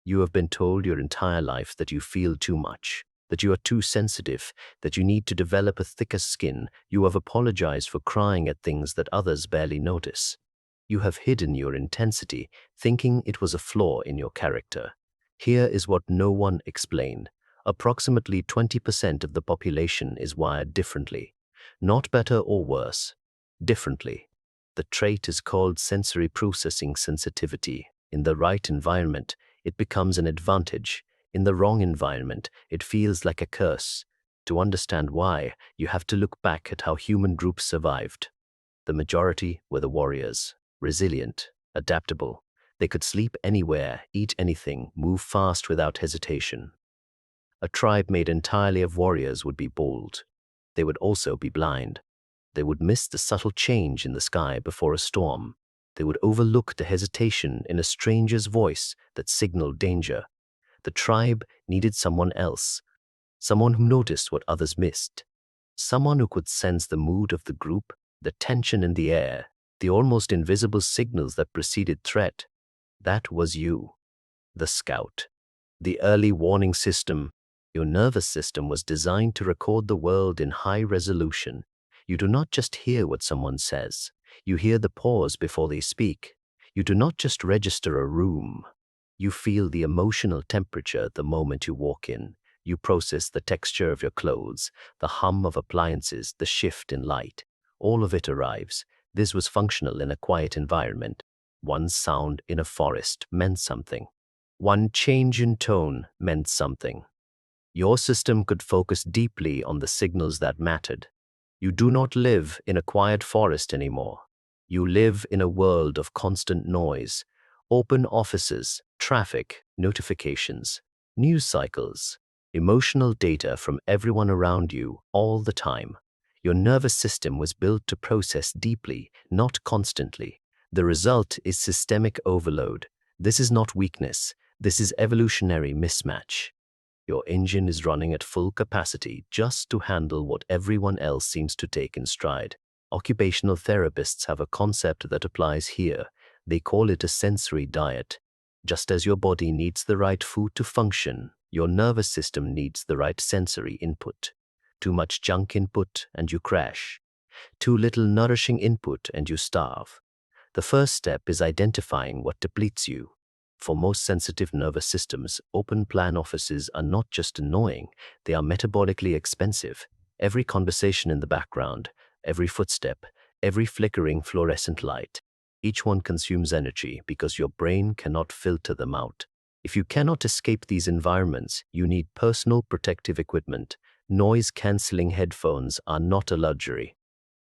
You have been told your entire life that you feel too much, that you are too sensitive, that you need to develop a thicker skin. You have apologized for crying at things that others barely notice. You have hidden your intensity, thinking it was a flaw in your character. Here is what no one explained. Approximately 20% of the population is wired differently. Not better or worse, differently. The trait is called sensory processing sensitivity. In the right environment, it becomes an advantage. In the wrong environment, it feels like a curse. To understand why, you have to look back at how human groups survived. The majority were the warriors, resilient, adaptable. They could sleep anywhere, eat anything, move fast without hesitation. A tribe made entirely of warriors would be bold. They would also be blind. They would miss the subtle change in the sky before a storm. They would overlook the hesitation in a stranger's voice that signaled danger. The tribe needed someone else, someone who noticed what others missed, someone who could sense the mood of the group, the tension in the air, the almost invisible signals that preceded threat. That was you, the scout. The early warning system. Your nervous system was designed to record the world in high resolution. You do not just hear what someone says. You hear the pause before they speak. You do not just register a room. You feel the emotional temperature the moment you walk in. You process the texture of your clothes, the hum of appliances, the shift in light. All of it arrives. This was functional in a quiet environment. One sound in a forest meant something. One change in tone meant something. Your system could focus deeply on the signals that mattered. You do not live in a quiet forest anymore. You live in a world of constant noise, open offices, traffic, notifications, news cycles, emotional data from everyone around you all the time. Your nervous system was built to process deeply, not constantly. The result is systemic overload. This is not weakness. This is evolutionary mismatch. Your engine is running at full capacity just to handle what everyone else seems to take in stride. Occupational therapists have a concept that applies here. They call it a sensory diet. Just as your body needs the right food to function, your nervous system needs the right sensory input. Too much junk input and you crash. Too little nourishing input and you starve. The first step is identifying what depletes you. For most sensitive nervous systems, open-plan offices are not just annoying, they are metabolically expensive. Every conversation in the background, every footstep, every flickering fluorescent light, each one consumes energy because your brain cannot filter them out. If you cannot escape these environments, you need personal protective equipment. Noise-canceling headphones are not a luxury.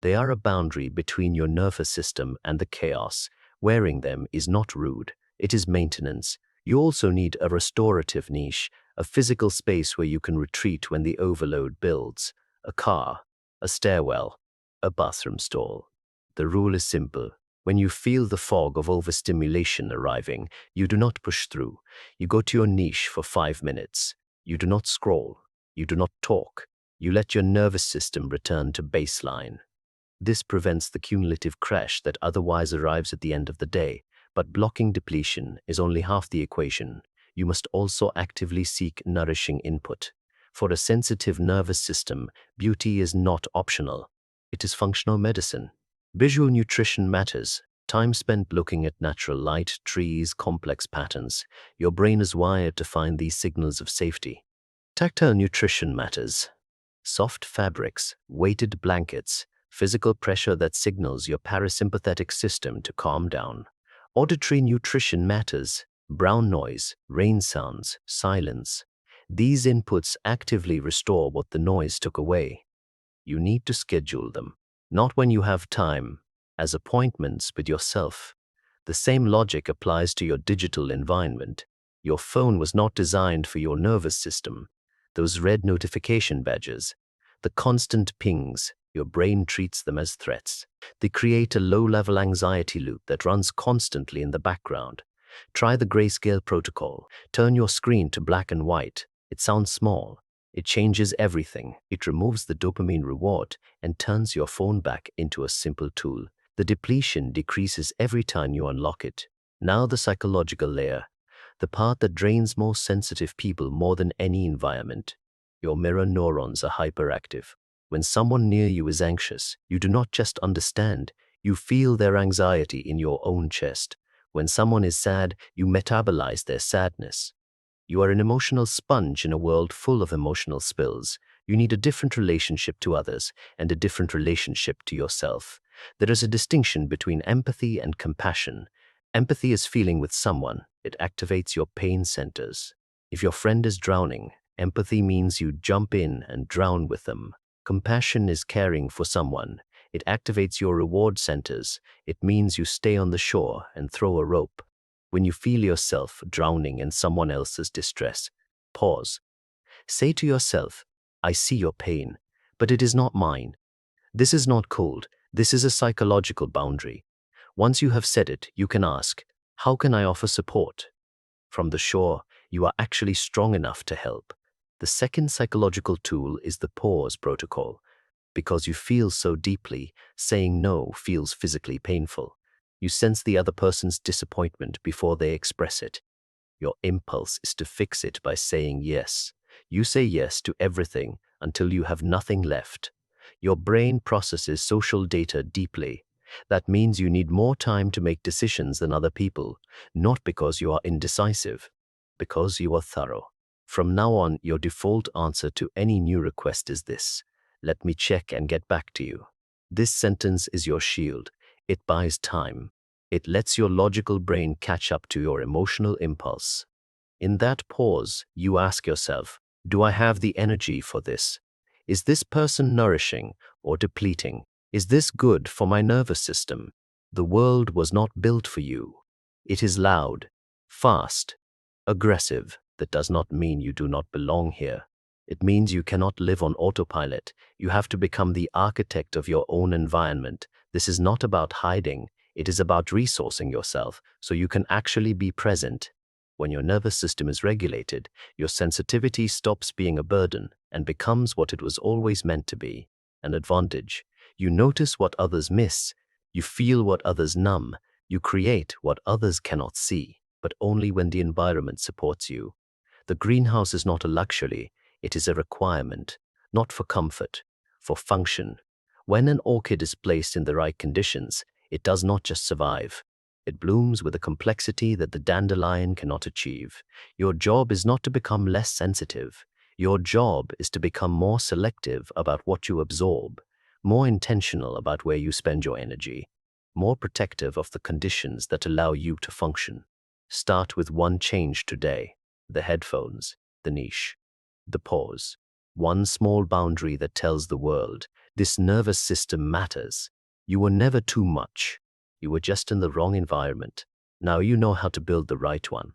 They are a boundary between your nervous system and the chaos. Wearing them is not rude. It is maintenance. You also need a restorative niche, a physical space where you can retreat when the overload builds. A car, a stairwell, a bathroom stall. The rule is simple. When you feel the fog of overstimulation arriving, you do not push through. You go to your niche for 5 minutes. You do not scroll. You do not talk. You let your nervous system return to baseline. This prevents the cumulative crash that otherwise arrives at the end of the day. But blocking depletion is only half the equation. You must also actively seek nourishing input. For a sensitive nervous system, beauty is not optional. It is functional medicine. Visual nutrition matters. Time spent looking at natural light, trees, complex patterns. Your brain is wired to find these signals of safety. Tactile nutrition matters. Soft fabrics, weighted blankets, physical pressure that signals your parasympathetic system to calm down. Auditory nutrition matters. Brown noise, rain sounds, silence. These inputs actively restore what the noise took away. You need to schedule them, not when you have time, as appointments with yourself. The same logic applies to your digital environment. Your phone was not designed for your nervous system. Those red notification badges, the constant pings, your brain treats them as threats. They create a low-level anxiety loop that runs constantly in the background. Try the grayscale protocol. Turn your screen to black and white. It sounds small. It changes everything. It removes the dopamine reward and turns your phone back into a simple tool. The depletion decreases every time you unlock it. Now the psychological layer. the part that drains most sensitive people more than any environment. Your mirror neurons are hyperactive. When someone near you is anxious, you do not just understand, you feel their anxiety in your own chest. When someone is sad, you metabolize their sadness. You are an emotional sponge in a world full of emotional spills. You need a different relationship to others and a different relationship to yourself. There is a distinction between empathy and compassion. Empathy is feeling with someone. It activates your pain centers. If your friend is drowning, empathy means you jump in and drown with them. Compassion is caring for someone. It activates your reward centers. It means you stay on the shore and throw a rope. When you feel yourself drowning in someone else's distress, pause. Say to yourself, I see your pain, but it is not mine. This is not cold. This is a psychological boundary. Once you have said it, you can ask, how can I offer support? From the shore, you are actually strong enough to help. The second psychological tool is the pause protocol. Because you feel so deeply, saying no feels physically painful. You sense the other person's disappointment before they express it. Your impulse is to fix it by saying yes. You say yes to everything until you have nothing left. Your brain processes social data deeply. That means you need more time to make decisions than other people, not because you are indecisive, because you are thorough. From now on, your default answer to any new request is this: let me check and get back to you. This sentence is your shield. It buys time. It lets your logical brain catch up to your emotional impulse. In that pause, you ask yourself, do I have the energy for this? Is this person nourishing or depleting? Is this good for my nervous system? The world was not built for you. It is loud, fast, aggressive. That does not mean you do not belong here. It means you cannot live on autopilot. You have to become the architect of your own environment. This is not about hiding. It is about resourcing yourself so you can actually be present. When your nervous system is regulated, your sensitivity stops being a burden and becomes what it was always meant to be, an advantage. You notice what others miss. You feel what others numb. You create what others cannot see, but only when the environment supports you. The greenhouse is not a luxury. It is a requirement, not for comfort, for function. When an orchid is placed in the right conditions, it does not just survive. It blooms with a complexity that the dandelion cannot achieve. Your job is not to become less sensitive. Your job is to become more selective about what you absorb, more intentional about where you spend your energy, more protective of the conditions that allow you to function. Start with one change today: the headphones, the niche, the pause. One small boundary that tells the world, this nervous system matters. You were never too much. You were just in the wrong environment. Now you know how to build the right one.